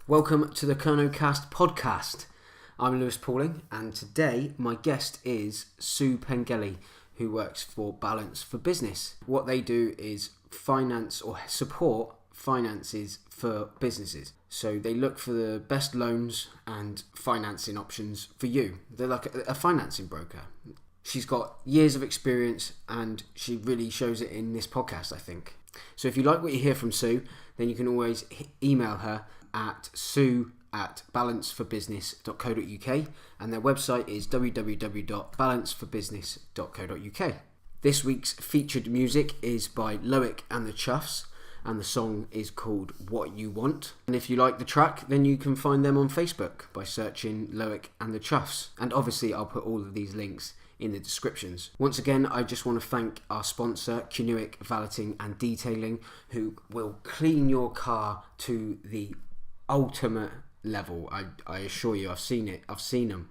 Welcome to the Kernow Kast podcast. I'm Lewis Pauling, and today my guest is Sue Pengelly, who works for Balance for Business. What they do is finance or support finances for businesses. So they look for the best loans and financing options for you. They're like a financing broker. She's got years of experience and she really shows it in this podcast, I think. So if you like what you hear from Sue, then you can always email her at sue@balanceforbusiness.co.uk, and their website is www.balanceforbusiness.co.uk. This week's featured music is by Loic And The Choughs, and the song is called What You Want. And if you like the track, then you can find them on Facebook by searching Loic And The Choughs. And obviously I'll put all of these links in the descriptions. Once again, I just want to thank our sponsor, Kernow Valeting and Detailing, who will clean your car to the ultimate level. I assure you, I've seen it. I've seen him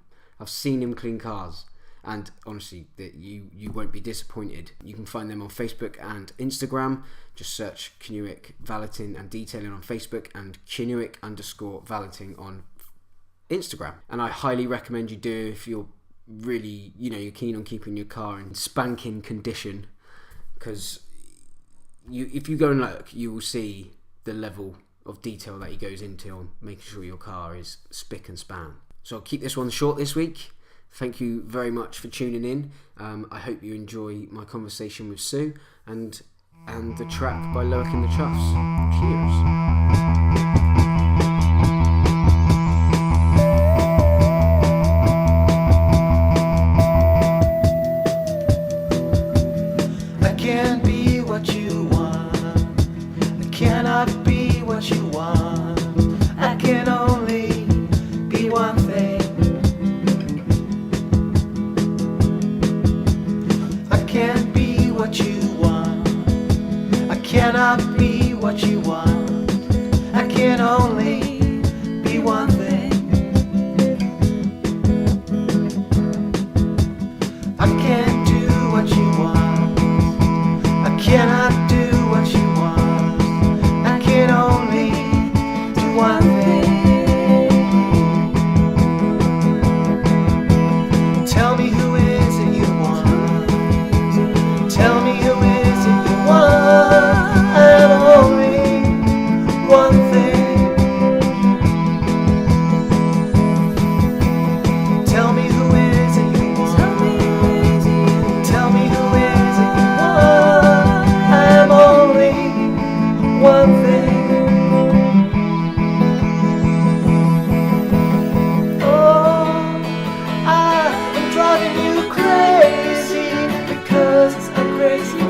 clean cars, and honestly, that you won't be disappointed. You can find them on Facebook and Instagram. Just search Kernow Valeting and Detailing on Facebook and Kernow_Valeting on Instagram. And I highly recommend you do if you're really, you're keen on keeping your car in spanking condition, because if you go and look, you will see the level of detail that he goes into on making sure your car is spick and span. So I'll keep this one short this week. Thank you very much for tuning in. I hope you enjoy my conversation with Sue and the track by Loic And The Choughs. Cheers. Cannot be what you want. I can only be one thing. I can't do what you want. I cannot do what you want. I can only do one thing. Tell me who is it you want. Tell me who is it you want. I'm only one thing. Tell me who is it you want. Tell me who is it you want. I'm only one thing. Oh, I'm driving you crazy because I'm crazy.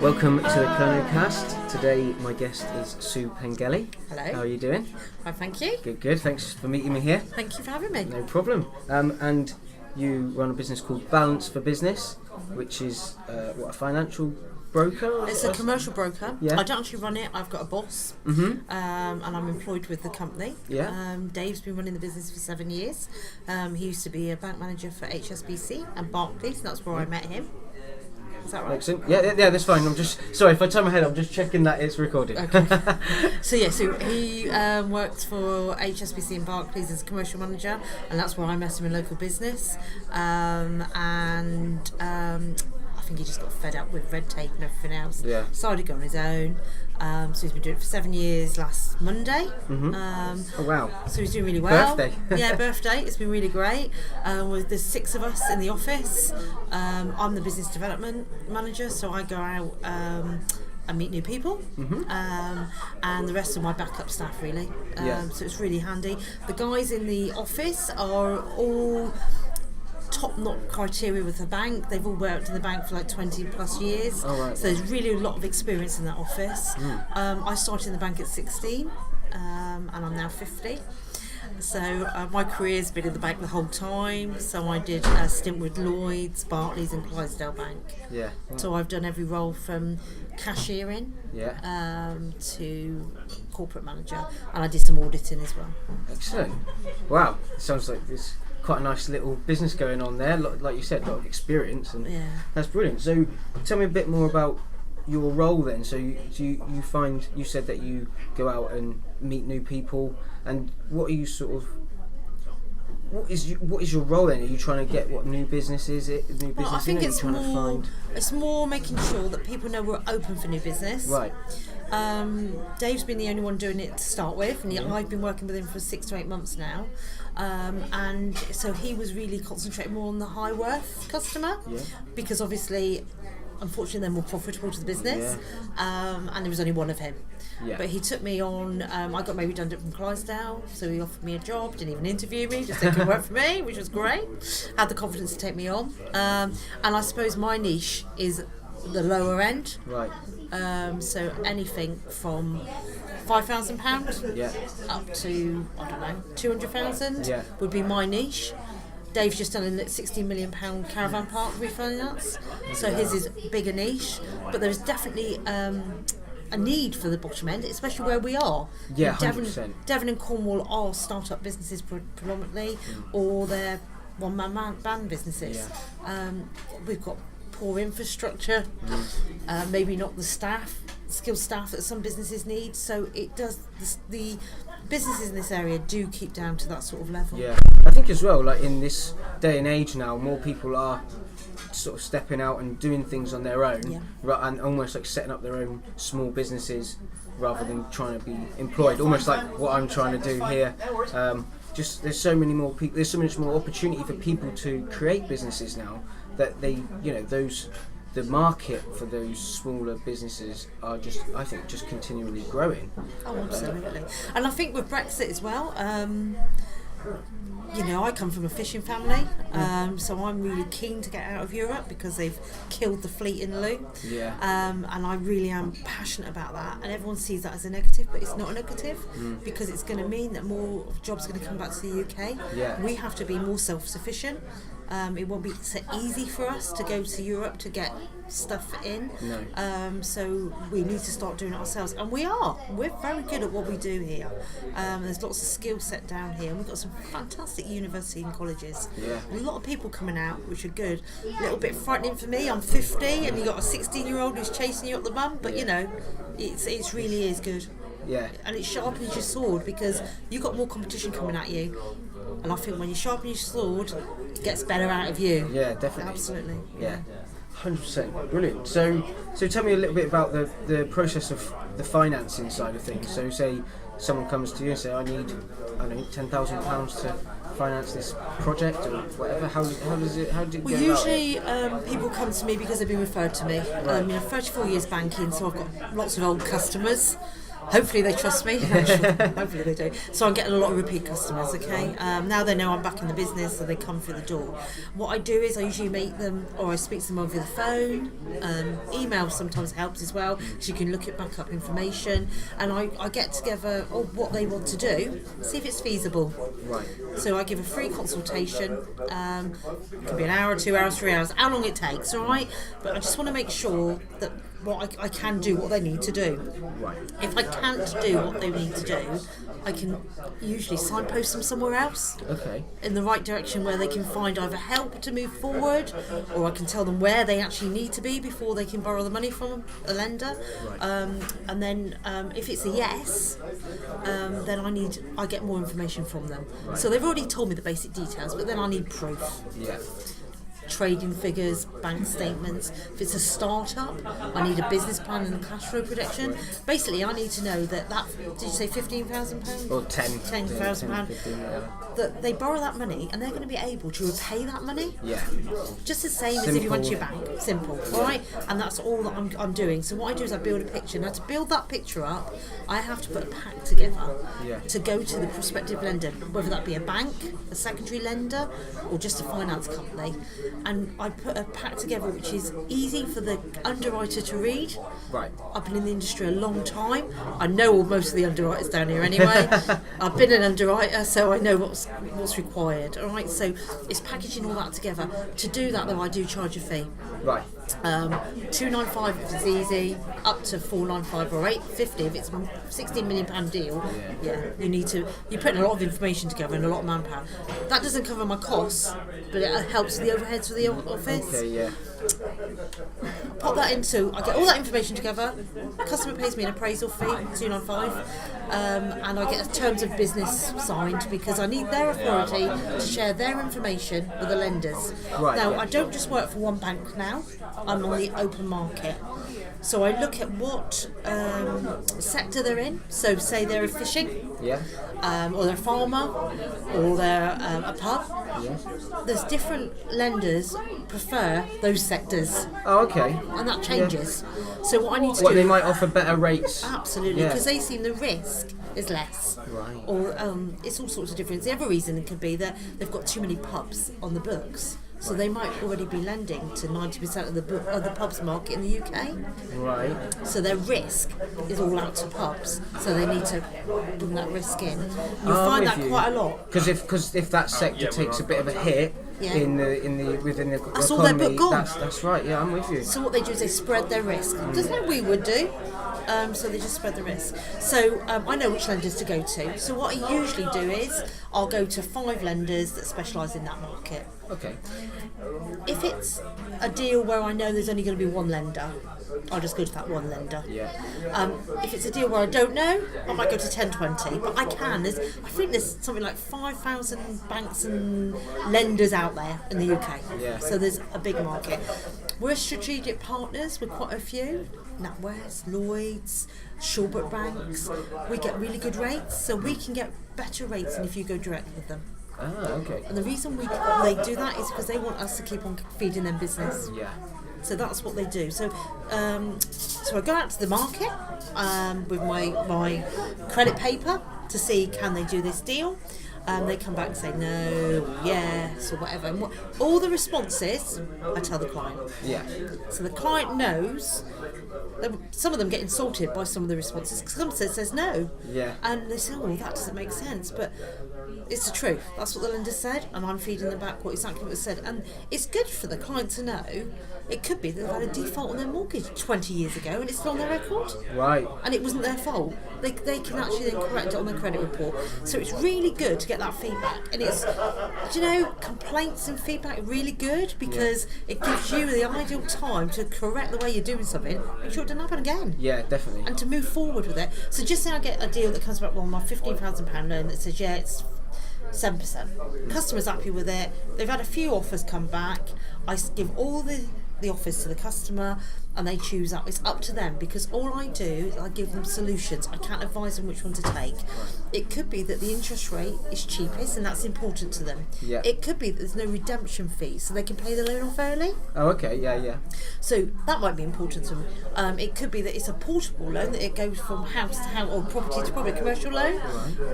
Welcome to the Kernow Kast. Today my guest is Sue Pengelly. Hello. How are you doing? Fine, thank you. Good. Thanks for meeting me here. Thank you for having me. No problem. And you run a business called Balance for Business, which is a financial broker? It's a commercial broker. Yeah. I don't actually run it. I've got a boss, Mm-hmm. and I'm employed with the company. Yeah. Dave's been running the business for 7 years. He used to be a bank manager for HSBC and Barclays. That's where I met him. Is that right? Excellent. Yeah, that's fine. I'm just sorry if I turn my head. I'm just checking that it's recorded. Okay. So he worked for HSBC and Barclays as a commercial manager, and that's where I met him in local business. I think he just got fed up with red tape and everything else. Yeah. Decided to go on his own. So he's been doing it for 7 years. Last Monday. Mm-hmm. Oh wow! So he's doing really well. Birthday. Yeah, birthday. It's been really great. There's 6 of us in the office. I'm the business development manager, so I go out and meet new people. Mm-hmm. And the rest of my backup staff really. Yeah. So it's really handy. The guys in the office are all top-notch criteria with the bank. They've all worked in the bank for like 20 plus years. Oh, right. So there's really a lot of experience in that office. I started in the bank at 16 and I'm now 50. So my career's been in the bank the whole time. So I did a stint with Lloyds, Barclays and Clydesdale Bank. Yeah. So I've done every role from cashiering to corporate manager, and I did some auditing as well. Excellent. Wow. It sounds like there's quite a nice little business going on there. Like you said, a lot of experience, and that's brilliant. So tell me a bit more about your role then? So you find, you said that you go out and meet new people, and what are you sort of, what is your role then? Are you trying to get new businesses? Well, I think it's trying to find... it's more making sure that people know we're open for new business. Right. Dave's been the only one doing it to start with, and I've been working with him for 6 to 8 months now, and so he was really concentrating more on the high worth customer, because obviously, unfortunately, they're more profitable to the business, and there was only one of him. But he took me on, I got made redundant from Clydesdale, so he offered me a job, didn't even interview me, just said he could work for me, which was great. Had the confidence to take me on. And I suppose my niche is the lower end. Right. So anything from £5,000 up to, I don't know, 200,000 would be my niche. Dave's just done a £16 million caravan park refinance, so his is bigger niche, but there's definitely a need for the bottom end, especially where we are. Yeah, Devon and Cornwall are start-up businesses predominantly, or they're one-man band businesses. We've got poor infrastructure, maybe not the skilled staff that some businesses need, so it does, the businesses in this area do keep down to that sort of level. Yeah, I think as well, like in this day and age now, more people are sort of stepping out and doing things on their own, and almost like setting up their own small businesses rather than trying to be employed, almost like what I'm trying to do here. Just there's so many more people, there's so much more opportunity for people to create businesses now, that they, the market for those smaller businesses are just, I think, just continually growing. Oh, absolutely. And I think with Brexit as well, I come from a fishing family, so I'm really keen to get out of Europe because they've killed the fleet in Lou. And I really am passionate about that. And everyone sees that as a negative, but it's not a negative, because it's going to mean that more jobs are going to come back to the UK. We have to be more self-sufficient. It won't be so easy for us to go to Europe to get stuff in. So we need to start doing it ourselves, and we're very good at what we do here. There's lots of skill set down here, and we've got some fantastic university and colleges. A lot of people coming out, which are good. A little bit frightening for me, I'm 50 and you've got a 16-year-old who's chasing you up the bum, but it's really is good. And it sharpens your sword, because you've got more competition coming at you, and I think when you sharpen your sword, it gets better out of you. Definitely. Absolutely. 100%. Brilliant. So tell me a little bit about the process of the financing side of things. So say someone comes to you and say, I need £10,000 to finance this project or whatever. How did it go usually people come to me because they've been referred to me. 34 years banking, so I've got lots of old customers. Hopefully they trust me. Hopefully they do. So I'm getting a lot of repeat customers, okay? Now they know I'm back in the business, so they come through the door. What I do is I usually meet them, or I speak to them over the phone. Email sometimes helps as well, because you can look at backup information. And I get together what they want to do, see if it's feasible. So I give a free consultation. It could be an hour, 2 hours, 3 hours, how long it takes, all right? But I just want to make sure that I can do what they need to do. If I can't do what they need to do, I can usually signpost them somewhere else in the right direction, where they can find either help to move forward, or I can tell them where they actually need to be before they can borrow the money from a lender. And then if it's a yes, then I get more information from them. So they've already told me the basic details, but then I need proof. Trading figures, bank statements. If it's a start-up, I need a business plan and a cash flow projection. Basically, I need to know that did you say £15,000? Or £10,000. That they borrow that money and they're going to be able to repay that money. Just the same as if you went to your bank. Simple, all right? And that's all that I'm doing. So what I do is I build a picture. Now, to build that picture up, I have to put a pack together to go to the prospective lender, whether that be a bank, a secondary lender, or just a finance company. And I put a pack together which is easy for the underwriter to read. I've been in the industry a long time. I know most of the underwriters down here anyway. I've been an underwriter, so I know what's required. All right, so it's packaging all that together. To do that, though, I do charge a fee. £295 if it's easy, up to £495 or £850 if it's a £16 million deal. You're putting a lot of information together and a lot of manpower. That doesn't cover my costs, but it helps the overheads for the office. pop that into, I get all that information together, customer pays me an appraisal fee, 295, and I get terms of business signed because I need their authority to share their information with the lenders. Right, Now, yeah. I don't just work for one bank now, I'm on the open market. So I look at what sector they're in. So say they're a fishing, Yeah. or they're a farmer, or they're a pub. Yes. There's different lenders prefer those sectors, Oh, okay. and that changes. So what I need to What, do, they might offer better rates. absolutely, Yeah. because they seem the risk is less. Right. Or it's all sorts of different. The other reason it could be that they've got too many pubs on the books. So they might already be lending to 90% of the pubs market in the UK. Right. So their risk is all out to pubs. So they need to bring that risk in. You'll find that quite a lot. Because if that sector takes a bit of a hit Yeah. within the That's all their economy, book gone. that's right. Yeah, I'm with you. So what they do is they spread their risk, just like we would do. So they just spread the risk. So I know which lenders to go to. So what I usually do is I'll go to 5 lenders that specialise in that market. Okay. If it's a deal where I know there's only going to be one lender, I'll just go to that one lender. Yeah. If it's a deal where I don't know, I might go to 1020. But I think there's something like 5,000 banks and lenders out there in the UK. Yeah. So there's a big market. We're strategic partners with quite a few. NatWest, Lloyds, Shawbrook banks. We get really good rates, so we can get better rates than if you go direct with them. Ah, okay. And the reason they do that is because they want us to keep on feeding them business. Yeah. So that's what they do. So I go out to the market with my credit paper to see can they do this deal. They come back and say no, yes, or whatever. And all the responses, I tell the client. Yeah. So the client knows. Some of them get insulted by some of the responses because some says no. Yeah. And they say, oh, that doesn't make sense. But it's the truth. That's what the lender said, and I'm feeding them back exactly what was said. And it's good for the client to know. It could be that they've had a default on their mortgage 20 years ago and it's still on their record. Right. And it wasn't their fault. They can actually then correct it on their credit report. So it's really good to get that feedback. And it's, complaints and feedback are really good because it gives you the ideal time to correct the way you're doing something, make sure it doesn't happen again. Yeah, definitely. And to move forward with it. So just say I get a deal that comes back, well, my £15,000 loan that says, yeah, it's 7%. Customer's happy with it. They've had a few offers come back. I give all the offers to the customer and they choose up. It's up to them because all I do is I give them solutions. I can't advise them which one to take. It could be that the interest rate is cheapest and that's important to them. Yeah. It could be that there's no redemption fee so they can pay the loan off early. Oh, okay. Yeah, yeah. So that might be important to them. It could be that it's a portable loan, that it goes from house to house or property to property, a commercial loan.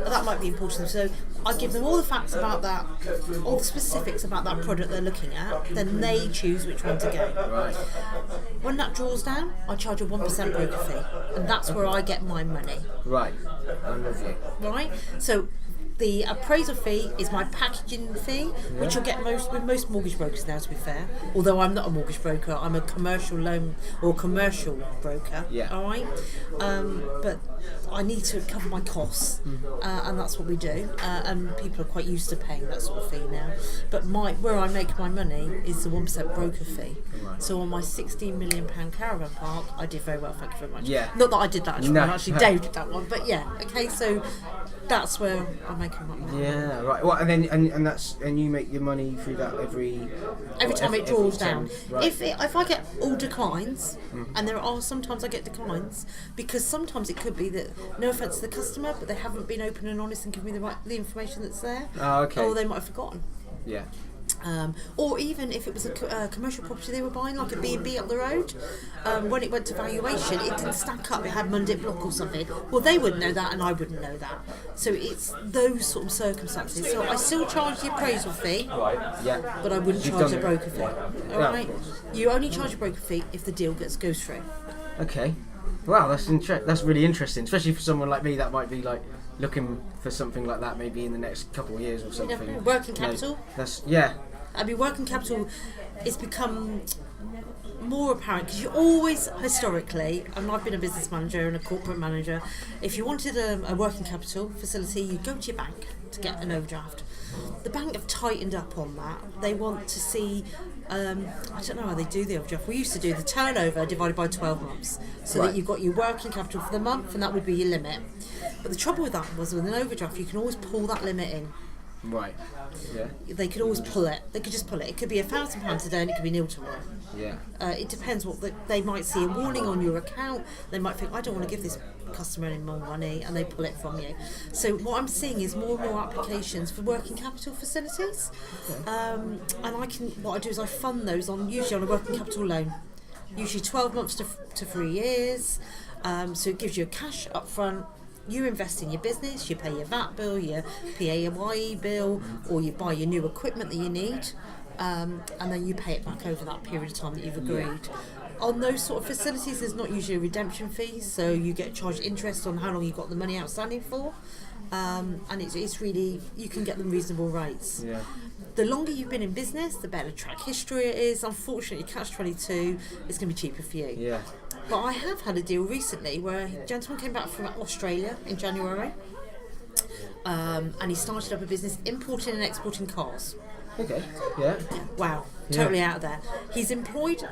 That might be important. So I give them all the facts about that, all the specifics about that product they're looking at, then they choose which one to go. Right. When that draws down, I charge a 1% broker fee, and that's where I get my money. Right. I'm with you. Right? So the appraisal fee is my packaging fee, which you'll get with most mortgage brokers now, to be fair. Although I'm not a mortgage broker, I'm a commercial loan or commercial broker. Yeah. All right. But I need to cover my costs, and that's what we do. And people are quite used to paying that sort of fee now. But where I make my money is the 1% broker fee. Right. So on my £16 million caravan park, I did very well. Thank you very much. Yeah. Not that I did that. Actually, No. I actually Dave did that one. But yeah. Okay. So that's where I'm making my money. Yeah, right. Well, and then and you make your money through that every Every time it draws down. Right. If I get all declines, and there are sometimes I get declines, because sometimes it could be that, no offence to the customer, but they haven't been open and honest and given me the information that's there. Oh, okay. Or they might have forgotten. Yeah. Or even if it was a commercial property they were buying, like a B&B up the road, when it went to valuation, it didn't stack up, it had Monday block or something. Well, they wouldn't know that and I wouldn't know that. So it's those sort of circumstances. So I still charge the appraisal fee, Yeah. but I wouldn't You've charge done a it. broker fee. Yeah. Alright? Yeah, of course. You only charge a broker fee if the deal goes through. Okay. Wow, that's really interesting, especially for someone like me that might be like looking for something like that maybe in the next couple of years or something. Working capital. Working capital has become more apparent because you always, historically, and I've been a business manager and a corporate manager, if you wanted a working capital facility, you go to your bank to get an overdraft. The bank have tightened up on that. They want to see I don't know how they do the overdraft. We used to do the turnover divided by 12 months, so that you've got your working capital for the month, and that would be your limit. But the trouble with that was, with an overdraft, you can always pull that limit in. Right. Yeah. They could always pull it. They could just pull it. It could be £1,000 a day, and it could be nil tomorrow. Yeah. It depends what they might see a warning on your account. They might think, I don't want to give this customer any more money, and they pull it from you. So what I'm seeing is more and more applications for working capital facilities. And what I do is I fund those usually on a working capital loan, usually 12 months to 3 years. So it gives you a cash up front. You invest in your business, you pay your VAT bill, your PAYE bill, or you buy your new equipment that you need, and then you pay it back over that period of time that you've agreed. On those sort of facilities, there's not usually a redemption fee, so you get charged interest on how long you've got the money outstanding for, and it's really, you can get them reasonable rates. Yeah. The longer you've been in business, the better track history it is. Unfortunately, Catch-22 is going to be cheaper for you. Yeah. But I have had a deal recently where a gentleman came back from Australia in January, and he started up a business importing and exporting cars. Okay. Yeah. Wow, totally out of there. He's employed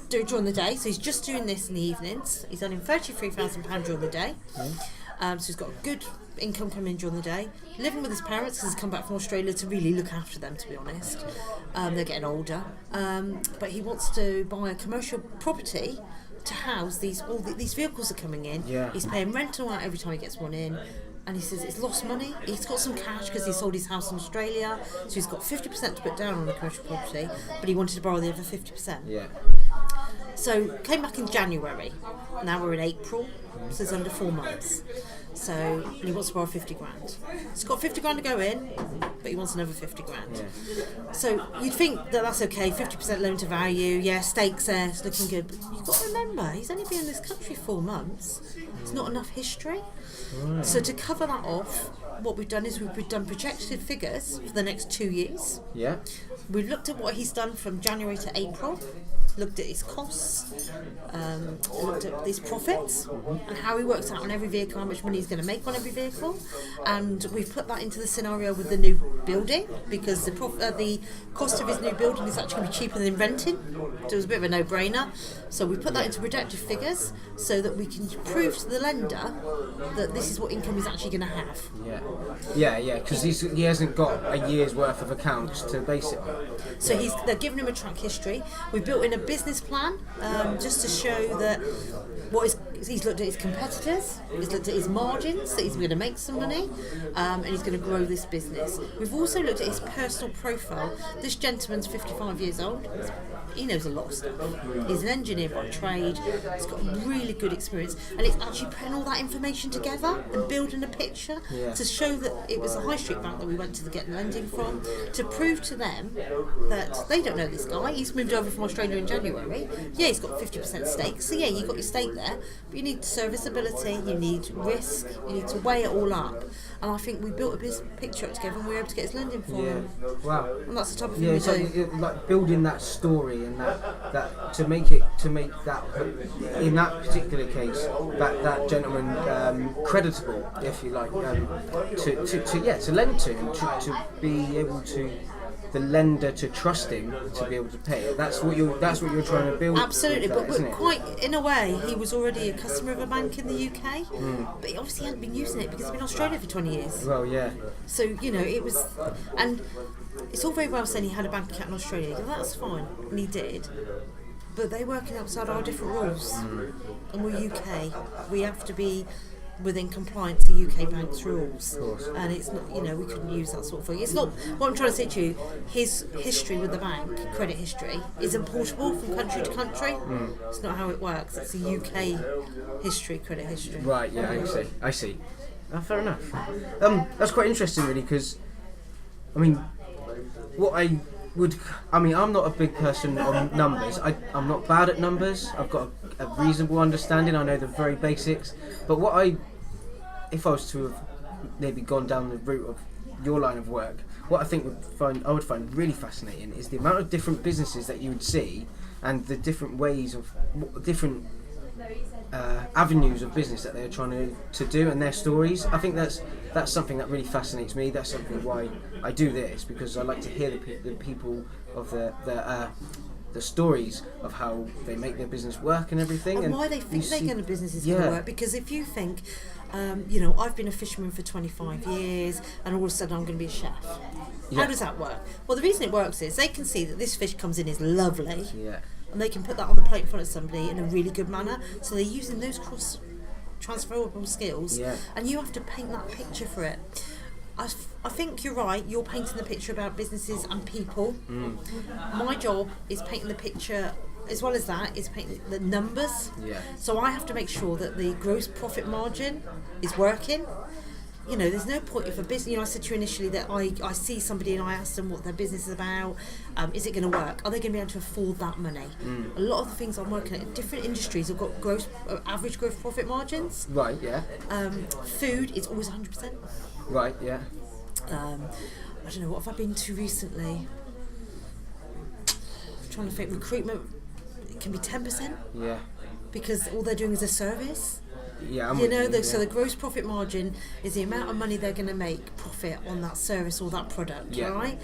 during the day, so he's just doing this in the evenings. He's earning £33,000 during the day. So he's got a good income coming in during the day, living with his parents because he's come back from Australia to really look after them, to be honest. They're getting older, but he wants to buy a commercial property to house these vehicles are coming in. Yeah. He's paying rental out every time he gets one in, and he says it's lost money. He's got some cash because he sold his house in Australia, so he's got 50% to put down on the commercial property, but he wanted to borrow the other 50%. Yeah. So came back in January. Now we're in April, so it's under 4 months. So, and he wants to borrow 50 grand. He's got 50 grand to go in, but he wants another 50 grand. Yeah. So you'd think that that's okay, 50% loan to value, yeah, stakes there, it's looking good. But you've got to remember, he's only been in this country 4 months. It's not enough history. So to cover that off, what we've done is we've done projected figures for the next 2 years. Yeah. We've looked at what he's done from January to April, looked at his costs, looked at his profits, and how he works out on every vehicle, how much money he's going to make on every vehicle, and we've put that into the scenario with the new building, because the cost of his new building is actually going to be cheaper than renting, so it was a bit of a no-brainer. So we put that into projected figures so that we can prove to the lender that this is what income he's actually going to have. Yeah, because he hasn't got a year's worth of accounts to base it on. So they're giving him a track history. We've built in a business plan just to show that he's looked at his competitors, he's looked at his margins, that he's going to make some money, and he's going to grow this business. We've also looked at his personal profile. This gentleman's 55 years old. He knows a lot of stuff. He's an engineer by trade. He's got really good experience, and it's actually putting all that information together and building a picture to show that it was a high street bank that we went to get lending from, to prove to them that they don't know this guy. He's moved over from Australia in January. Yeah, he's got 50% stake. So yeah, you've got your stake there, but you need serviceability, you need risk, you need to weigh it all up. And I think we built a picture together, and we were able to get his lending for him. Wow. And that's the type of thing we do. Like building that story and that to make that in that particular case that gentleman creditable, if you like, to lend to and to be able to. The lender to trust him to be able to pay it. That's what you're trying to build. Absolutely, that, but quite in a way, he was already a customer of a bank in the UK, but he obviously hadn't been using it because he's been in Australia for 20 years. Well, yeah. So it was, and it's all very well saying he had a bank account in Australia. That's fine, and he did. But they're working outside our different rules, and we're UK. We have to be within compliance to UK banks' rules, and it's not, we couldn't use that sort of thing. It's not, what I'm trying to say to you, his history with the bank, credit history, isn't portable from country to country. It's not how it works. It's a UK history, credit history. Right, yeah, I see. Fair enough. That's quite interesting, really, because I'm not a big person on numbers. I'm not bad at numbers. I've got a reasonable understanding. I know the very basics. But if I was to have maybe gone down the route of your line of work, what I think I would find really fascinating is the amount of different businesses that you would see, and the different ways of different avenues of business that they're trying to do, and their stories. I think that's something that really fascinates me. That's something why I do this, because I like to hear the people of the stories of how they make their business work and everything, and why they think their business is going to work. Because if you think, I've been a fisherman for 25 years and all of a sudden I'm going to be a chef. How does that work? Well, the reason it works is they can see that this fish comes in is lovely, and they can put that on the plate in front of somebody in a really good manner. So they're using those cross transferable skills, and you have to paint that picture for it. I think you're right, you're painting the picture about businesses and people. My job is painting the picture, as well as that, is painting the numbers. So I have to make sure that the gross profit margin is working. There's no point if a business, I said to you initially that I see somebody and I ask them what their business is about, is it going to work? Are they going to be able to afford that money? A lot of the things I'm working at, different industries have got average gross profit margins. Right, yeah. Food is always 100%. Right, yeah. I don't know, what have I been to recently? I'm trying to think, recruitment, it can be 10%. Yeah. Because all they're doing is a service. Yeah, so the gross profit margin is the amount of money they're going to make profit on that service or that product, right?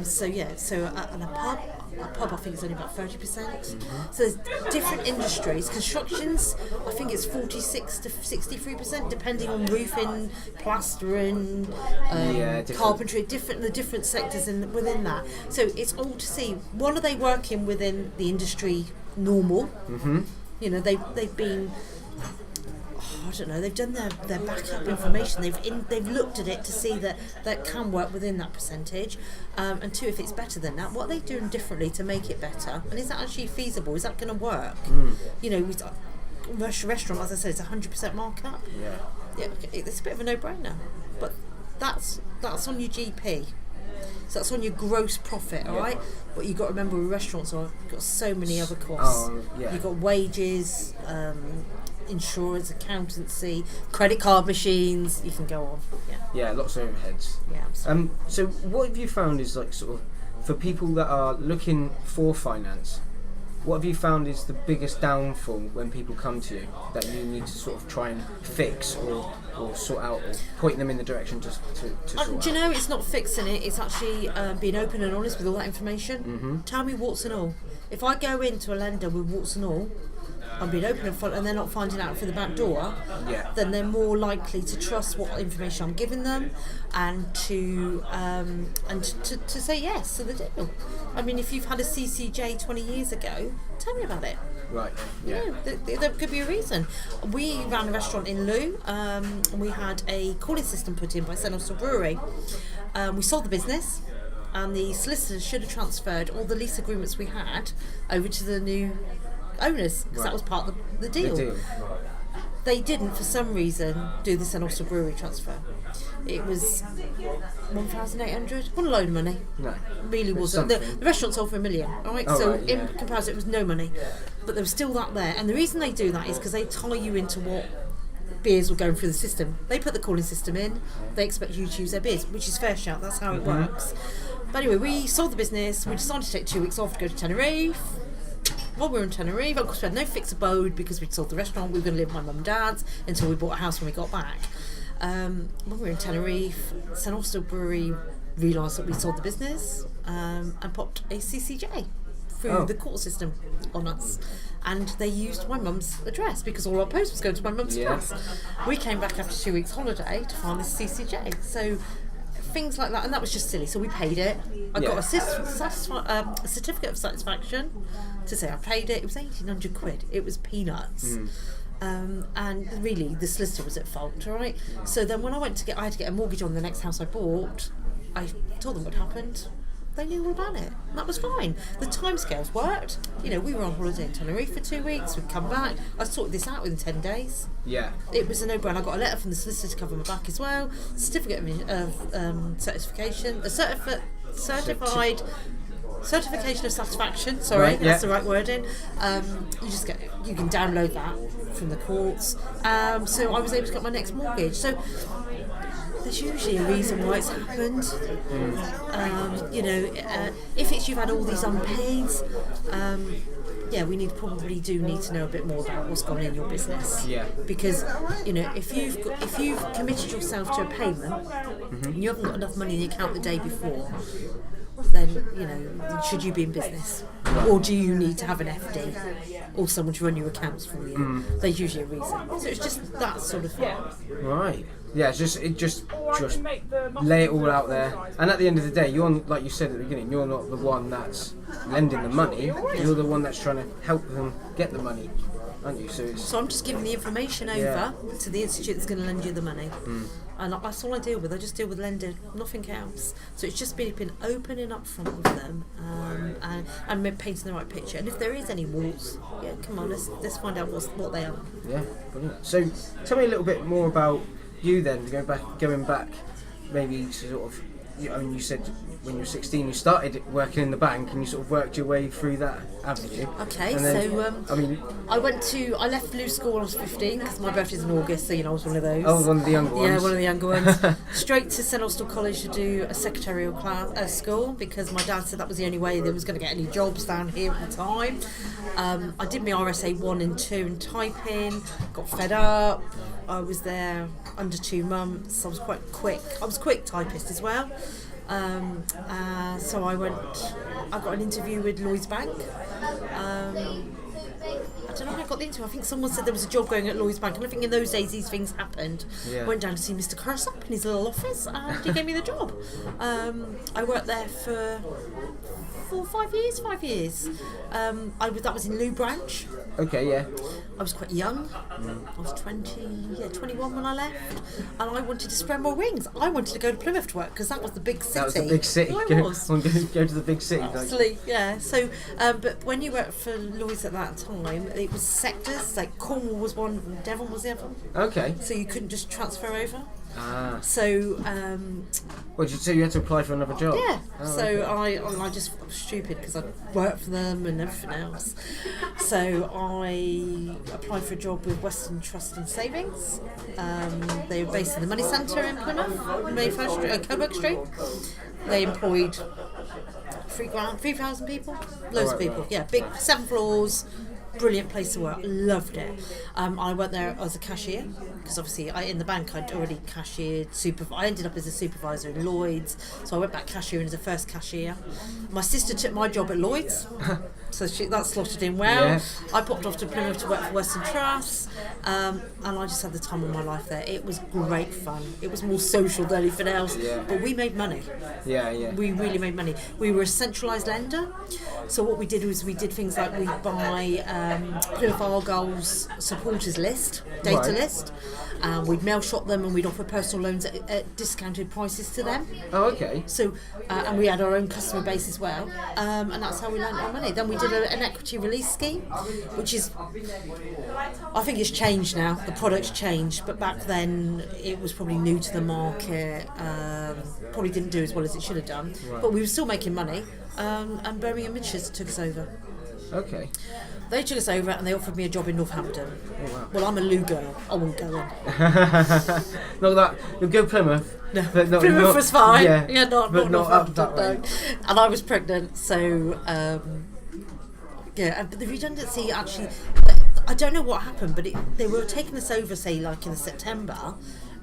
So at a pub I think it's only about 30%. So there's different industries. Constructions, I think it's 46 to 63%, depending on roofing, plastering, carpentry, the different sectors within that. So it's all to see, one, are they working within the industry normal? They've been, I don't know, they've done their backup information, they've looked at it to see that can work within that percentage, and two, if it's better than that, what are they doing differently to make it better, and is that actually feasible, is that going to work? Restaurant, as I said, it's 100% markup. It's a bit of a no-brainer, but that's on your GP. So that's on your gross profit, all right? But you've got to remember, with restaurants, you've got so many other costs. You've got wages, insurance, accountancy, credit card machines, you can go on. Lots of overheads. So what have you found is, like, sort of, for people that are looking for finance, what have you found is the biggest downfall when people come to you that you need to sort of try and fix or sort out, or point them in the direction to sort out? Do you know, it's not fixing it, it's actually being open and honest with all that information. Tell me warts and all. If I go into a lender with warts and all, I'm being open and front, and they're not finding out through the back door, then they're more likely to trust what information I'm giving them, and to say yes to the deal. I mean, if you've had a CCJ 20 years ago, tell me about it. Right. There could be a reason. We ran a restaurant in Lou, and we had a calling system put in by St Austell Brewery. We sold the business, and the solicitors should have transferred all the lease agreements we had over to the new owners, because that was part of the deal. They didn't, for some reason, do the St Austell Brewery transfer. It was 1,800, what a load of money. No, really wasn't. The restaurant sold for $1 million, alright? In comparison, it was no money, but there was still that there. And the reason they do that is because they tie you into what beers were going through the system. They put the calling system in, they expect you to use their beers, which is fair shout, that's how it works. But anyway, we sold the business, we decided to take 2 weeks off to go to Tenerife. While we were in Tenerife, of course we had no fixed abode because we'd sold the restaurant. We were going to live with my mum and dad's until we bought a house when we got back. When we were in Tenerife, St Austell Brewery realised that we sold the business, and popped a CCJ through the court system on us. And they used my mum's address because all our post was going to my mum's address. We came back after 2 weeks holiday to find this CCJ. So things like that, and that was just silly. So we paid it. I got a certificate of satisfaction to say I paid it. It was 1,800 quid. It was peanuts. And really, the solicitor was at fault. All right. So then, when I had to get a mortgage on the next house I bought. I told them what happened. They knew all about it. That was fine. The timescales worked. We were on holiday in Tenerife for 2 weeks. We'd come back. I sorted this out within 10 days. It was a no-brainer. I got a letter from the solicitor to cover my back as well. Certificate of certification. A certified certification of satisfaction. Sorry, that's the right wording. You can download that from the courts. So I was able to get my next mortgage. So there's usually a reason why it's happened. If it's you've had all these unpaids, we probably do need to know a bit more about what's going on in your business. Yeah. Because, if you've committed yourself to a payment and you haven't got enough money in the account the day before, then, should you be in business? Or do you need to have an FD or someone to run your accounts for you? There's usually a reason. So it's just that sort of thing. Right. Yeah, just lay it all out there. And at the end of the day, you're, like you said at the beginning, you're not the one that's lending the money. You're the one that's trying to help them get the money, aren't you? So I'm just giving the information over to the institute that's going to lend you the money. And that's all I deal with. I just deal with lending, nothing else. So it's just been open and upfront with them, and painting the right picture. And if there is any walls, come on, let's find out what they are. Yeah, brilliant. So tell me a little bit more about you then, going back, maybe sort of, you said when you were 16 you started working in the bank and you sort of worked your way through that avenue. Okay, and then, I left Blue School when I was 15 because my birthday's in August, so I was one of those. Oh, one of the younger ones. Yeah, one of the younger ones. Straight to St Austell College to do a secretarial school because my dad said that was the only way there was going to get any jobs down here at the time. I did my RSA 1 and 2 in typing, got fed up. I was there under 2 months. I was quite quick. I was a quick typist as well. So I got an interview with Lloyds Bank. I don't know how I got the interview. I think someone said there was a job going at Lloyds Bank, and I think in those days these things happened. I went down to see Mr. Kast in his little office, and he gave me the job. I worked there for 5 years. That was in Lou Branch. Okay, yeah. I was quite young. I was 21 when I left, and I wanted to spread my wings. I wanted to go to Plymouth to work because that was the big city. That was the big city. Go to the big city. Absolutely, yeah. So, but when you worked for Lloyds at that time, it was sectors. Like Cornwall was one, and Devon was the other. Okay. So you couldn't just transfer over. So, so you had to apply for another job? Yeah. Okay. I just was stupid because I worked for them and everything else. So I applied for a job with Western Trust and Savings. They were based in the Money Centre in Plymouth, Mayfair Street, Coburg Street. They employed 3,000 people, loads of people. Yeah, big 7 floors. Brilliant place to work, loved it. I went there as a cashier because obviously in the bank I'd already cashiered. I ended up as a supervisor in Lloyds, so I went back cashiering as a first cashier. My sister took my job at Lloyds, so that slotted in well. Yeah. I popped off to Plymouth to work for Western Trust, and I just had the time of my life there. It was great fun. It was more social than anything else, but we made money. Yeah. We really made money. We were a centralised lender, so what we did was we did things like we'd buy Plymouth Argyle's supporters list, data list. We'd mail shop them and we'd offer personal loans at discounted prices to them. Oh, okay. So, and we had our own customer base as well, and that's how we lent our money. Then we did an equity release scheme, which is, I think it's changed now. The product's changed, but back then it was probably new to the market. Probably didn't do as well as it should have done, but we were still making money. And Birmingham Midshires took us over. Okay. They took us over and they offered me a job in Northampton. Oh, wow. Well, I'm a Lou girl. I wouldn't go in. Not that. You'll go Plymouth. No, but Plymouth was fine. Yeah, not up that way. And I was pregnant, so but the redundancy actually, I don't know what happened, but they were taking us over, say, like in September.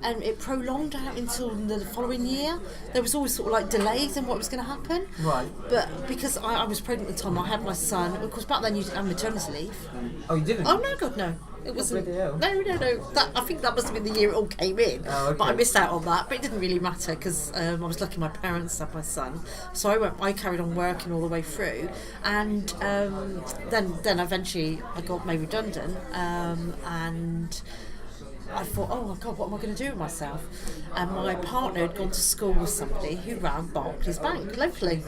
And it prolonged out until the following year. There was always sort of like delays in what was going to happen. Right. But because I was pregnant at the time, I had my son. Of course, back then you didn't have maternity leave. Oh, you didn't? Oh, no, God, no. It wasn't. No. I think that must have been the year it all came in. Oh, okay. But I missed out on that. But it didn't really matter because I was lucky my parents had my son. So I carried on working all the way through. And then eventually I got made redundant. And I thought, oh my God, what am I going to do with myself? And my partner had gone to school with somebody who ran Barclays Bank locally.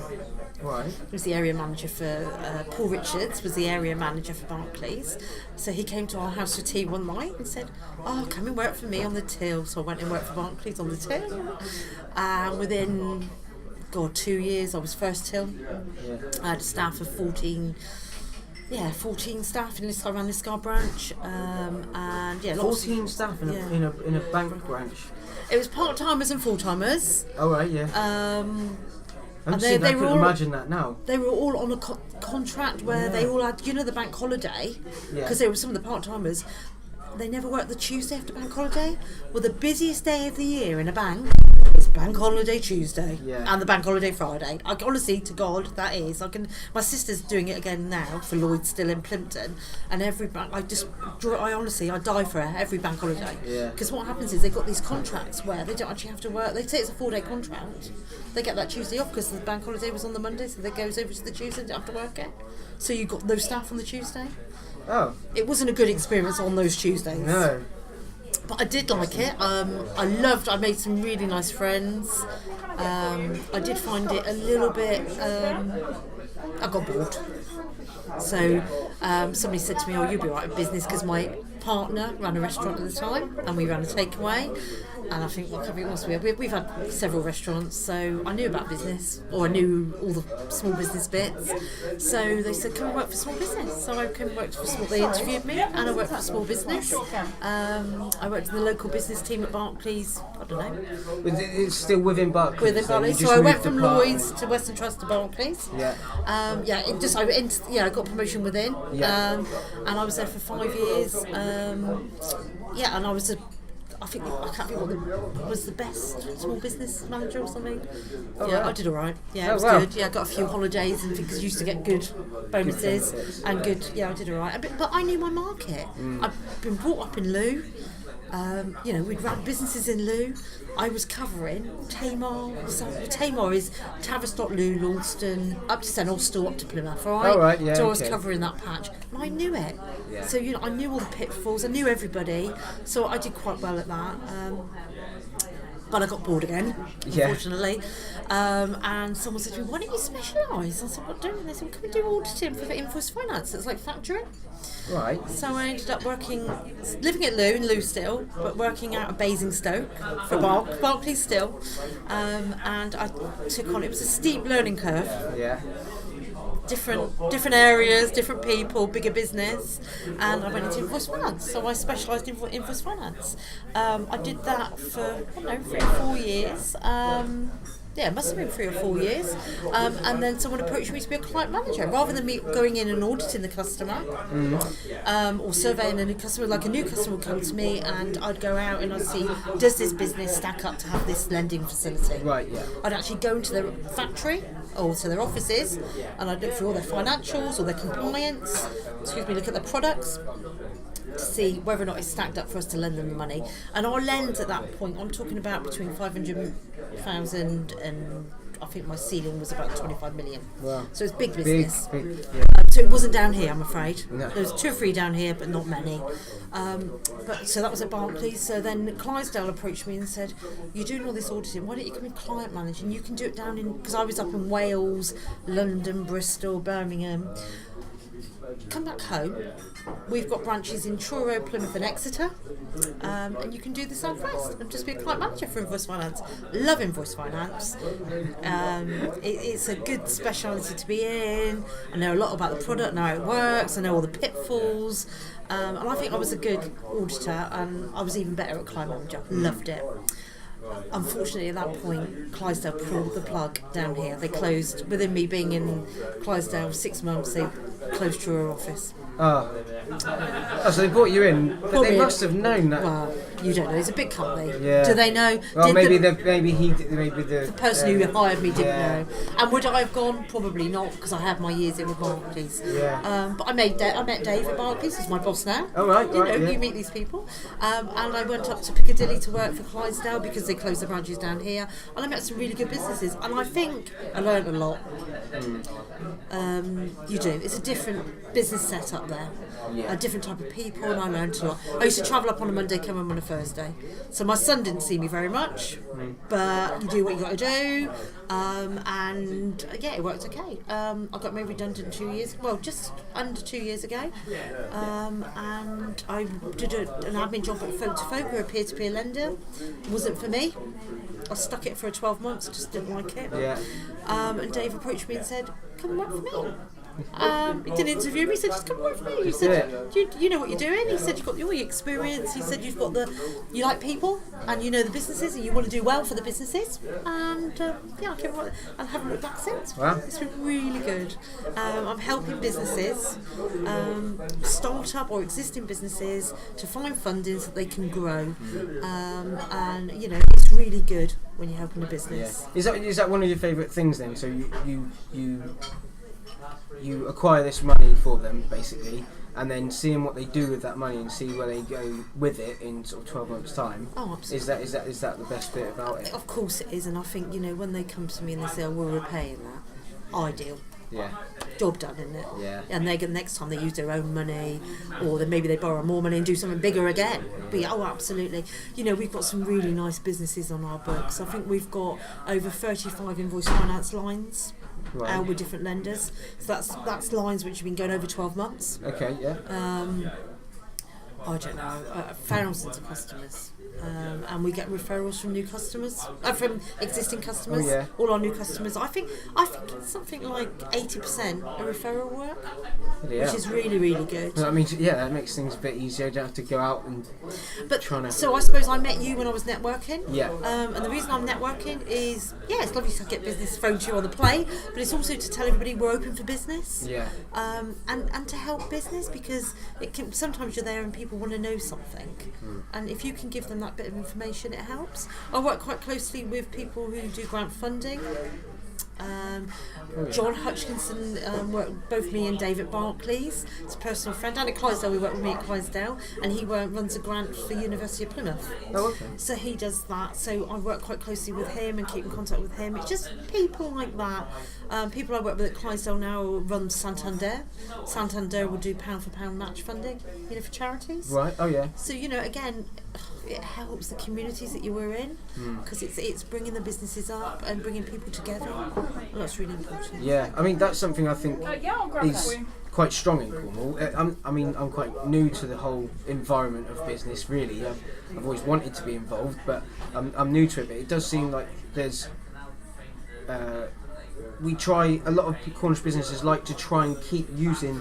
Right. He was the area manager for, Paul Richards was the area manager for Barclays. So he came to our house for tea one night and said, oh, come and work for me on the till. So I went and worked for Barclays on the till. And within, 2 years, I was first till. Yeah. I had a staff of 14 staff in I ran Liscar branch, and 14 staff in a bank branch. It was part-timers and full-timers. Oh right, yeah. And they I were couldn't imagine that now. They were all on a contract where they all had, you know, the bank holiday, because there were some of the part-timers, they never worked the Tuesday after bank holiday. Well, the busiest day of the year in a bank is Bank Holiday Tuesday and the Bank Holiday Friday. Honestly, to God, that is. My sister's doing it again now for Lloyd, still in Plimpton, and every bank, I die for her every bank holiday. Because what happens is they've got these contracts where they don't actually have to work. They say it's a 4-day contract. They get that Tuesday off because the bank holiday was on the Monday, so that goes over to the Tuesday and don't have to work it. So you've got no staff on the Tuesday. Oh. It wasn't a good experience on those Tuesdays. No. But I did like it. I made some really nice friends. I did find it a little bit, I got bored. So somebody said to me, oh, you'll be right in business, because my partner ran a restaurant at the time and we ran a takeaway. And I think, what company else we've had several restaurants, so I knew about business, or I knew all the small business bits. So they said, come and work for small business. So I came and worked for small. They interviewed me, and I worked for small business. I worked in the local business team at Barclays. I don't know. It's still within Barclays. Within Barclays. So I went from Lloyd's to Western Trust to Barclays. Yeah. I got promotion within. Yeah. And I was there for 5 years. And I was I can't think what was the best small business manager or something. I did all right. Yeah, it was good. Yeah, I got a few holidays and things. Used to get good bonuses and good. Yeah, I did all right. But I knew my market. I've been brought up in Lou. We'd run businesses in Lou. I was covering Tamar. So Tamar is Tavistock, Lou, Launceston, up to St Austell, up to Plymouth. All right. Oh, right, yeah. So I was covering that patch, and I knew it. Yeah. So I knew all the pitfalls. I knew everybody. So I did quite well at that. But I got bored again, unfortunately. And someone said to me, why don't you specialise? I said, what do? They said, come and do auditing for invoice finance. It's like factoring. Right. So I ended up living at Lou, in Lou still, but working out of Basingstoke for Barclays still. And I took on, it was a steep learning curve. Yeah. Different areas, different people, bigger business, and I went into invoice finance. So I specialised in invoice finance. I did that for 3 or 4 years. It must have been 3 or 4 years. And then someone approached me to be a client manager. Rather than me going in and auditing the customer or surveying a new customer, like a new customer would come to me and I'd go out and I'd see, does this business stack up to have this lending facility? Right, yeah. I'd actually go into their factory or to their offices and I'd look through all their financials or their compliance, look at their products, to see whether or not it's stacked up for us to lend them the money. And our lend at that point, I'm talking about between 500,000 and I think my ceiling was about 25 million. Wow. So it's big business. Big. So it wasn't down here, I'm afraid. No. There was 2 or 3 down here, but not many. So that was at Barclays. So then Clydesdale approached me and said, you're doing all this auditing, why don't you come in client managing? You can do it down in, because I was up in Wales, London, Bristol, Birmingham. Come back home. We've got branches in Truro, Plymouth and Exeter, and you can do the South West and just be a client manager for invoice finance. Love invoice finance. It's a good speciality to be in. I know a lot about the product, know how it works, I know all the pitfalls, and I think I was a good auditor and I was even better at client manager. Loved it. Unfortunately, at that point, Clydesdale pulled the plug down here. They closed, within me being in Clydesdale 6 months, they closed Truro office. So they brought you in, but they must have known that. Well, you don't know. It's a big company. Yeah. Do they know? Well, maybe the person who hired me didn't know. And would I have gone? Probably not, because I had my years in with Barclays. Yeah. But I met Dave at Barclays. He's my boss now. Oh right. You meet these people. And I went up to Piccadilly to work for Clydesdale because they closed the branches down here. And I met some really good businesses. And I think I learned a lot. You do. It's a different business setup there. A different type of people, and I learned a lot. I used to travel up on a Monday, come home on a Thursday. So my son didn't see me very much, but you do what you got to do. It worked okay. I got made redundant 2 years, just under 2 years ago. And I did an admin job at Folk to Folk, who are a peer-to-peer lender. Wasn't for me. I stuck it for 12 months, just didn't like it. Yeah. And Dave approached me and said, come and work for me. He didn't interview me. He said, "Just come work for me." He said, "You know what you're doing." He said, "You've got all your experience." He said, "You like people, and you know the businesses, and you want to do well for the businesses." And I came on and haven't looked back since. Wow. It's been really good. I'm helping businesses, start-up or existing businesses, to find funding so that they can grow. And it's really good when you're helping a business. Yeah. Is that one of your favourite things then? So you acquire this money for them basically, and then seeing what they do with that money and see where they go with it in sort of 12 months' time. Oh, absolutely. Is that the best bit about it? Of course it is, and I think when they come to me and they say, "Oh, we're repaying that," ideal. Yeah. Job done, isn't it? Yeah. And they next time they use their own money, or then maybe they borrow more money and do something bigger again. But absolutely. We've got some really nice businesses on our books. I think we've got over 35 invoice finance lines. Right. With different lenders, so that's lines which have been going over 12 months. Okay, yeah. I don't know, thousands of customers. And we get referrals from new customers, from existing customers. Oh, yeah. All our new customers. I think it's something like 80% are referral work, which is really, really good. I mean, that makes things a bit easier. You don't have to go out and So I suppose I met you when I was networking. Yeah. And the reason I'm networking is, it's lovely to get business thrown to you on the plate, but it's also to tell everybody we're open for business. Yeah. And to help business, because sometimes you're there and people want to know something, and if you can give them that bit of information, it helps. I work quite closely with people who do grant funding. John Hutchinson both me and David Barclays. It's a personal friend. And at Clydesdale, we work with me at Clydesdale, and he runs a grant for the University of Plymouth. Oh, okay. So he does that. So I work quite closely with him and keep in contact with him. It's just people like that. People I work with at Clydesdale now run Santander. Santander will do pound for pound match funding, for charities. Right. Oh, yeah. So again, it helps the communities that you were in, because it's bringing the businesses up and bringing people together. And that's really important. Yeah, I mean that's something I think is quite strong in Cornwall. I'm quite new to the whole environment of business. Really, I've always wanted to be involved, but I'm new to it. But it does seem like there's. A lot of Cornish businesses like to try and keep using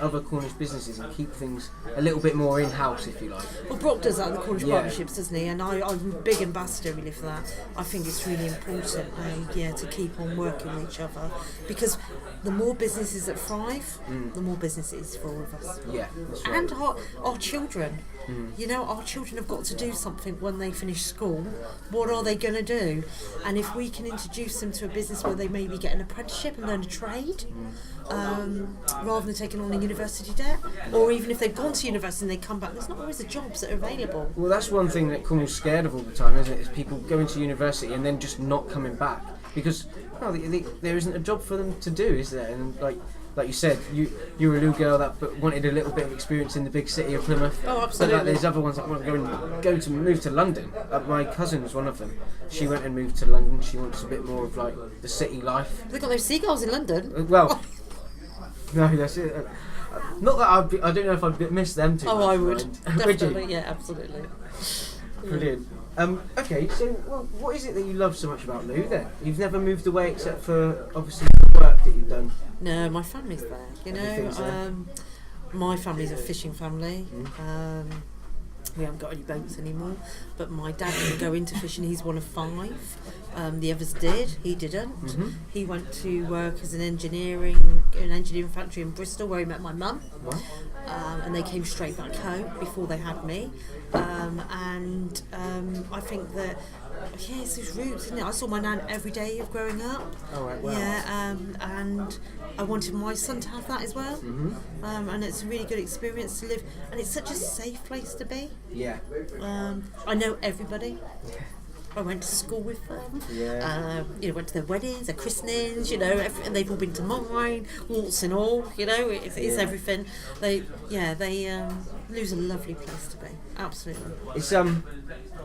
other Cornish businesses and keep things a little bit more in-house, if you like. Well, Brock does that at the Cornish Partnerships, doesn't he? And I'm a big ambassador really for that. I think it's really important, to keep on working with each other, because the more businesses that thrive, the more business it is for all of us. Yeah, that's right. And our children. Our children have got to do something when they finish school. What are they going to do? And if we can introduce them to a business where they maybe get an apprenticeship and learn a trade, rather than taking on a university debt, or even if they've gone to university and they come back, there's not always the jobs that are available. Well, that's one thing that Cornwall's scared of all the time, isn't it? Is people going to university and then just not coming back because there isn't a job for them to do, is there? And like you said, you were a little girl that wanted a little bit of experience in the big city of Plymouth. Oh, absolutely. But there's other ones that want to move to London. My cousin was one of them. She went and moved to London. She wants a bit more of the city life. They've got those seagulls in London. Well, no, that's it. Not that I don't know if I'd miss them too much. Oh, I would. Definitely, Would yeah, absolutely. Brilliant. Okay, so what is it that you love so much about Lou then? You've never moved away except for obviously the work that you've done. No, my family's there. Everything's there. My family's a fishing family. We haven't got any boats anymore, but my dad didn't go into fishing. He's one of 5. The others did. He didn't. He went to work as an engineering factory in Bristol, where he met my mum. And they came straight back home before they had me. I think that it's those roots, isn't it? I saw my nan every day of growing up. Oh, right, wow. Yeah, and I wanted my son to have that as well. And it's a really good experience to live, and it's such a safe place to be. Yeah. I know everybody. I went to school with them. Yeah. Went to their weddings, their christenings. And they've all been to mine, waltz and all. It's everything. They lose a lovely place to be. Absolutely. It's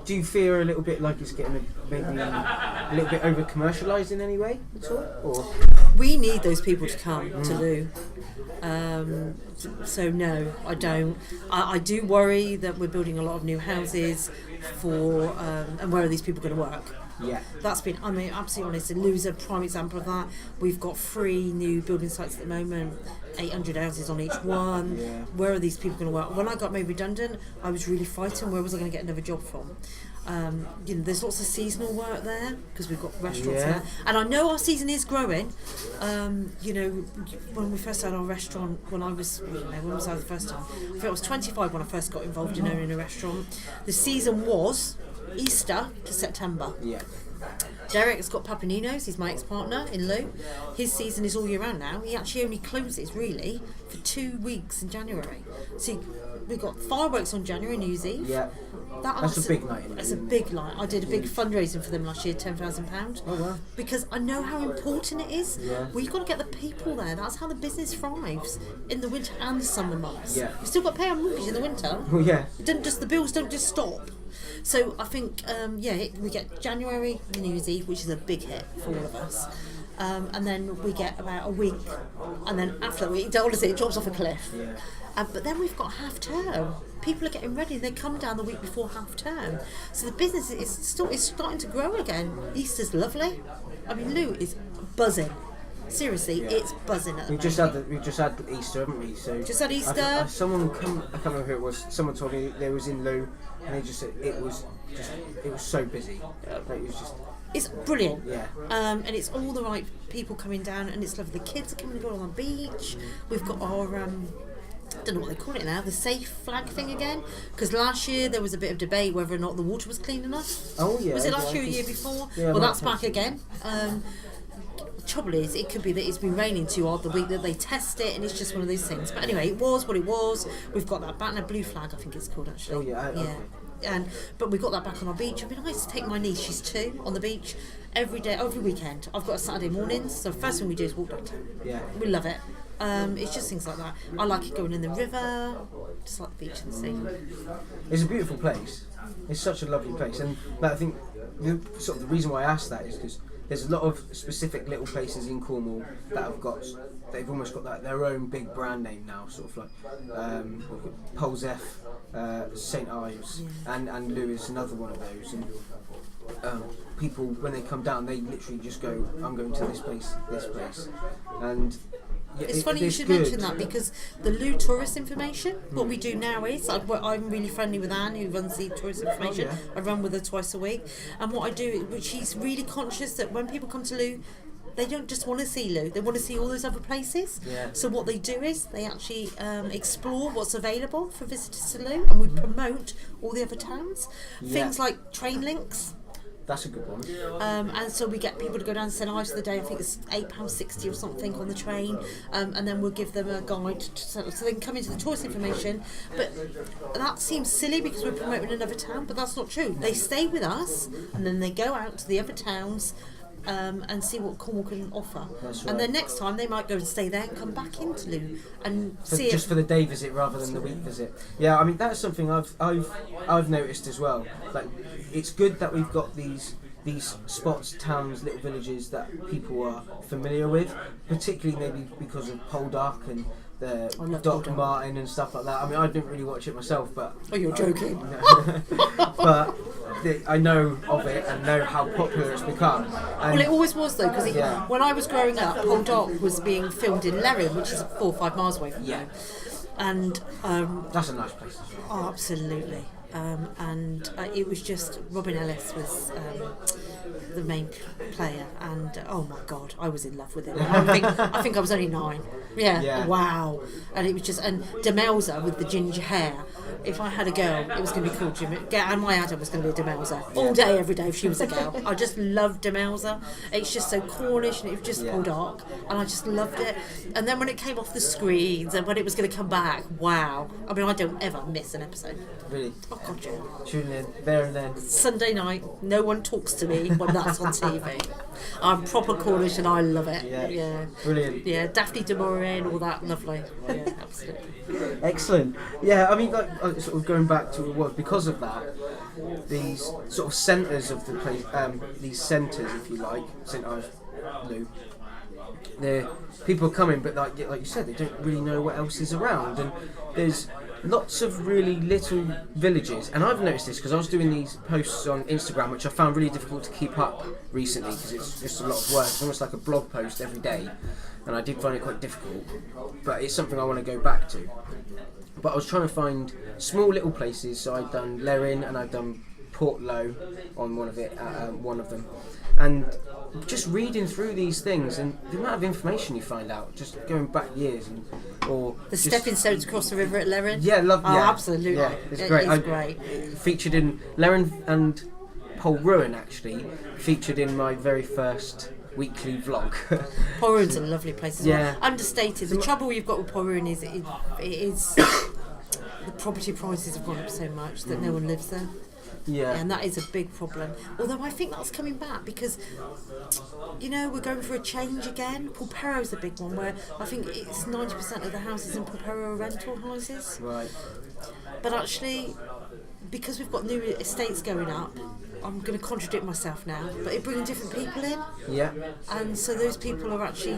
Do you fear a little bit like it's getting maybe a little bit over commercialised in any way at all? Or we need those people to come to Lou. So no, I don't. I do worry that we're building a lot of new houses for, and where are these people going to work? Yeah. That's been, I mean, absolutely honest, and Lou's a prime example of that. We've got 3 new building sites at the moment, 800 houses on each one. Yeah. Where are these people going to work? When I got made redundant, I was really frightened. Where was I going to get another job from? There's lots of seasonal work there because we've got restaurants there, and I know our season is growing. When we first had our restaurant, when was I the first time? I think I was 25 when I first got involved in owning a restaurant. The season was Easter to September. Yeah. Derek has got Papaninos, he's my ex-partner in Lou. His season is all year round now. He actually only closes really for 2 weeks in January. So we've got fireworks on January, New Year's Eve. Yeah. That's a big night. It's a big night. I did a big fundraising for them last year, £10,000. Oh wow. Because I know how important it is. Yeah. Well, you've got to get the people there. That's how the business thrives in the winter and the summer months. Yeah. You've still got to pay our mortgage in the winter. Oh yeah. The bills don't just stop. So I think, we get January, New Year's Eve, which is a big hit for all of us. And then we get about a week, and then after that week, honestly, it drops off a cliff. Yeah. But then we've got half term. People are getting ready. They come down the week before half term. So the business is starting to grow again. Easter's lovely. I mean, Lou is buzzing. Seriously, it's buzzing at the moment. We've just had Easter, haven't we? So Just had Easter. I can't remember who it was. Someone told me they was in Lou, and they just said it was so busy. Like, it was just. It's brilliant. Yeah. And it's all the right people coming down, and it's lovely. The kids are coming and going on the beach. We've got our I don't know what they call it now, the safe flag thing again, because last year there was a bit of debate whether or not the water was clean enough. Oh yeah. Was it last year or the year before? Yeah, well, that's back again. Trouble is, it could be that it's been raining too hard the week that they test it, and it's just one of those things. But anyway, it was what it was. We've got that back, and a blue flag, I think it's called actually. Oh yeah. But we've got that back on our beach. It'd be nice to take my niece, she's 2, on the beach every day, every weekend. I've got a Saturday mornings, so the first thing we do is walk downtown. Yeah. We love it. It's just things like that. I like it going in the river, just like the beach and the sea. It's a beautiful place. It's such a lovely place, and I think the reason why I asked that is because there's a lot of specific little places in Cornwall that they've almost got their own big brand name now, sort of like Pol's F, St Ives, and Lou is another one of those. And people, when they come down, they literally just go, I'm going to this place, and it's funny you should mention that, because the Lou tourist information, what we do now is, I'm really friendly with Anne, who runs the tourist information. I run with her twice a week, and what I do, which she's really conscious that when people come to Lou, they don't just want to see Lou, they want to see all those other places. Yeah. So what they do is they actually explore what's available for visitors to Lou, and we promote all the other towns. Things like train links. That's a good one. And so we get people to go down to St Ives for the day. I think it's £8.60 or something on the train, and then we'll give them a guide so they can come into the tourist information. But that seems silly because we're promoting another town, but that's not true. They stay with us, and then they go out to the other towns and see what Cornwall can offer. That's right. And then next time they might go and stay there and come back into Lou and see just it. for the day visit rather than the week visit. Yeah, I mean that's something I've noticed as well. Like, it's good that we've got these spots, towns, little villages that people are familiar with, particularly maybe because of Poldark and the Doc Martin and stuff like that. I mean, I didn't really watch it myself, but Oh, you're joking. but I know of it and know how popular it's become. And Well, it always was though, because Yeah. when I was growing up, Poldark was being filmed in Lerrin, which is 4 or 5 miles away from here. And that's a nice place as well. oh, absolutely. It was just Robin Ellis was the main player, and oh my god, I was in love with him. I think I was only 9. Yeah. Wow. And it was just, and Demelza with the ginger hair. If I had a girl, it was going to be called and my Adam was going to be a Demelza all day, every day if she was a girl. I just loved Demelza. It's just so Cornish, and it was just Poldark, and I just loved it. And then when it came off the screens and when it was going to come back, wow. I mean, I don't ever miss an episode. Really? Oh god, yeah. Tuning in there and then. Sunday night, no one talks to me when that's on TV. I'm proper Cornish and I love it. Yeah. Brilliant. Yeah, Daphne de Maureen, all that, lovely. Yeah, absolutely. Excellent. Yeah, I mean, like, sort of going back to what it was, because of that, these sort of centres of the place, these centres, if you like, St Ives, Lou, people are coming, but like you said, they don't really know what else is around, and there's lots of really little villages. And I've noticed this because I was doing these posts on Instagram, which I found really difficult to keep up recently because it's just a lot of work. It's almost like a blog post every day, and I did find it quite difficult. But it's something I want to go back to. But I was trying to find small little places. So I'd done Lerin and I'd done Portlow on one of them, and just reading through these things and the amount of information you find out, just going back years, or the stepping stones across the river at Lerin. Absolutely. Yeah, it's great. It's great. Featured in Lerin and Polruan, actually featured in my very first weekly vlog. Polruan's a lovely place as well. Understated. The trouble you've got with Polruan is it is the property prices have gone up so much that no one lives there. Yeah. And that is a big problem. Although I think that's coming back because, we're going for a change again. Pulpero's a big one where I think it's 90% of the houses in Pulpero are rental houses. Right. But actually, because we've got new estates going up, I'm going to contradict myself now, but it's bringing different people in. Yeah. And so those people are actually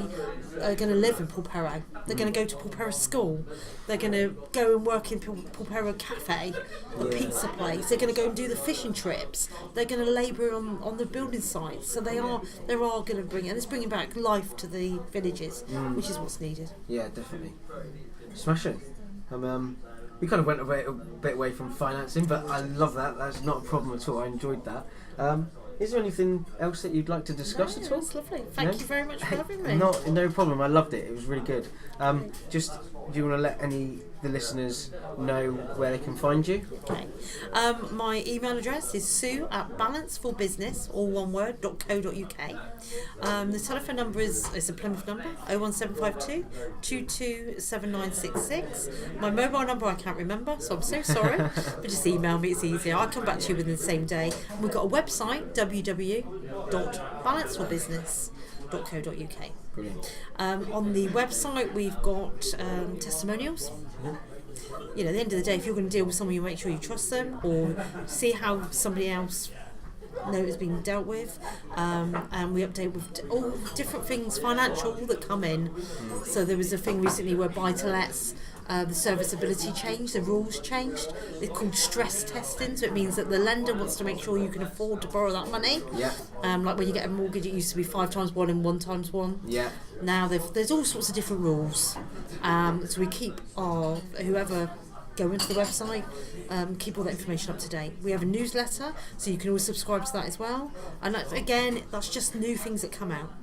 going to live in Pulpero. They're going to go to Pulpero school. They're going to go and work in Pulpero cafe, the pizza place. They're going to go and do the fishing trips. They're going to labour on the building sites. So they are going to bring, and it's bringing back life to the villages, which is what's needed. Yeah, definitely. Smashing. We kind of went a bit away from financing, but I love that. That's not a problem at all. I enjoyed that. Is there anything else that you'd like to discuss at all? That's lovely. Thank you very much for having me. No problem. I loved it. It was really good. Just, do you want to let the listeners know where they can find you? Okay. My email address is sue@balanceforbusiness, all one word, .co.uk. The telephone number is a Plymouth number, 01752 227966. My mobile number I can't remember, so I'm so sorry, but just email me, it's easier. I'll come back to you within the same day. And we've got a website, www.balanceforbusiness.co.uk. Brilliant. On the website we've got testimonials. At the end of the day, if you're going to deal with someone, you make sure you trust them or see how somebody else it's been dealt with, and we update with all different things financial that come in. So there was a thing recently where buy-to-lets, the serviceability changed, the rules changed. It's called stress testing, so it means that the lender wants to make sure you can afford to borrow that money. Yeah. Like when you get a mortgage, it used to be 5 times 1 and 1 times 1. Yeah. Now there's all sorts of different rules. So we keep whoever go into the website, keep all that information up to date. We have a newsletter, so you can always subscribe to that as well. And that's just new things that come out.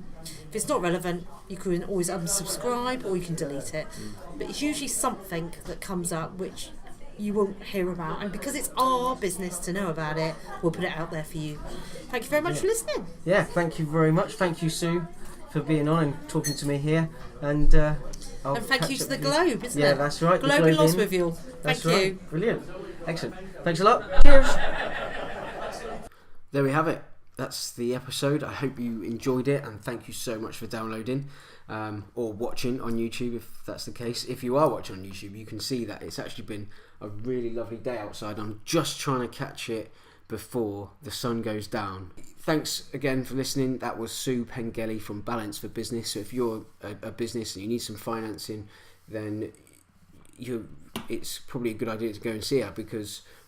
If it's not relevant, you can always unsubscribe or you can delete it. But it's usually something that comes up which you won't hear about, and because it's our business to know about it, we'll put it out there for you. Thank you very much for listening. Yeah, thank you very much. Thank you, Sue, for being on and talking to me here. And thank you to the Globe, isn't it? Yeah, that's right. Globe and Loswithiel. Thank you. Brilliant. Excellent. Thanks a lot. Cheers. There we have it. That's the episode. I hope you enjoyed it, and thank you so much for downloading or watching on YouTube if that's the case. If you are watching on YouTube, you can see that it's actually been a really lovely day outside. I'm just trying to catch it before the sun goes down. Thanks again for listening. That was Sue Pengelly from Balance for Business. So if you're a business and you need some financing, then it's probably a good idea to go and see her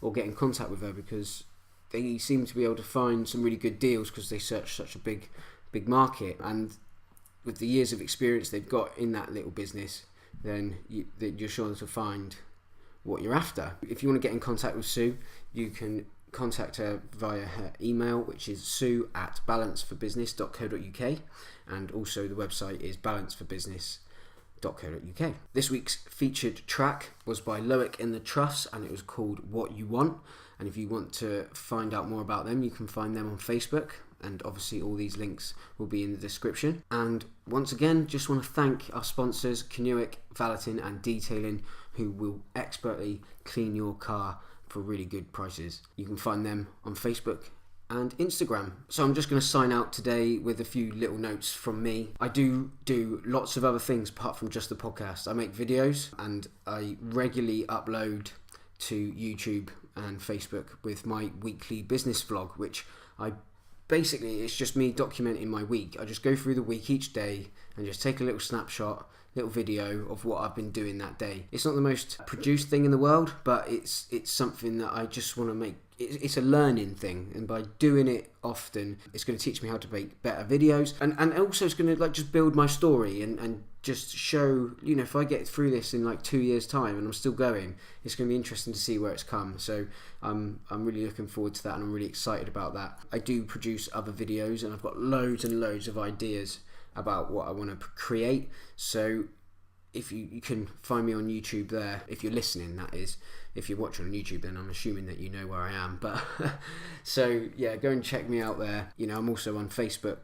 or get in contact with her, because they seem to be able to find some really good deals because they search such a big market, and with the years of experience they've got in that little business, then you're sure to find what you're after. If you want to get in contact with Sue, you can contact her via her email, which is sue@balanceforbusiness.co.uk, and also the website is balanceforbusiness.co.uk. This week's featured track was by Loic And The Choughs, and it was called What You Want. And if you want to find out more about them, you can find them on Facebook, and obviously all these links will be in the description. And once again, just want to thank our sponsors, Kernow Valeting and Detailing, who will expertly clean your car for really good prices. You can find them on Facebook and Instagram. So I'm just going to sign out today with a few little notes from me. I do lots of other things apart from just the podcast. I make videos and I regularly upload to YouTube and Facebook with my weekly business vlog, which I basically it's just me documenting my week. I just go through the week each day and just take a little snapshot, little video of what I've been doing that day. It's not the most produced thing in the world, but it's something that I just want to make. It's a learning thing, and by doing it often, it's going to teach me how to make better videos, and also it's going to like just build my story and just show, you know, if I get through this in like 2 years time and I'm still going, it's going to be interesting to see where it's come. So I'm really looking forward to that, and I'm really excited about that. I do produce other videos, and I've got loads and loads of ideas about what I want to create. So if you can find me on YouTube there, if you're listening, that is. If you're watching on YouTube, then I'm assuming that you know where I am. But so yeah, go and check me out there. You know, I'm also on Facebook,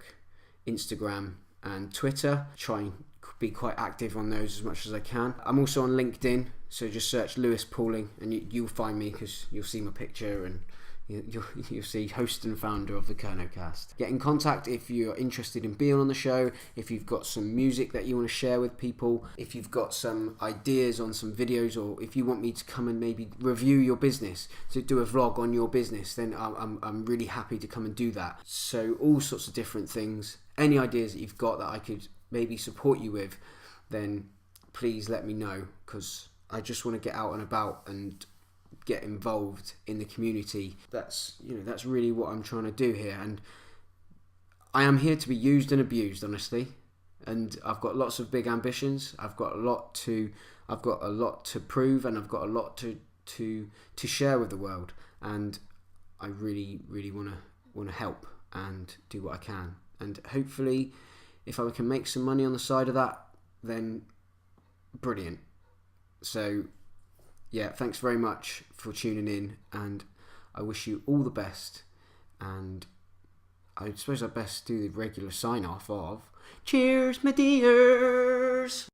Instagram, and Twitter. Try and be quite active on those as much as I can. I'm also on LinkedIn, so just search Lewis Pauling and you'll find me, because you'll see my picture and you'll see host and founder of the Kernow Kast. Get in contact if you're interested in being on the show, if you've got some music that you want to share with people, if you've got some ideas on some videos, or if you want me to come and maybe review your business, to do a vlog on your business, then I'm really happy to come and do that. So all sorts of different things. Any ideas that you've got that I could maybe support you with, then please let me know, because I just want to get out and about and get involved in the community. That's really what I'm trying to do here, and I am here to be used and abused, honestly. And I've got lots of big ambitions. I've got a lot to prove, and I've got a lot to share with the world. And I really want to help and do what I can. And hopefully, if I can make some money on the side of that, then brilliant. So yeah, thanks very much for tuning in, and I wish you all the best. And I suppose I best do the regular sign off of cheers, my dears.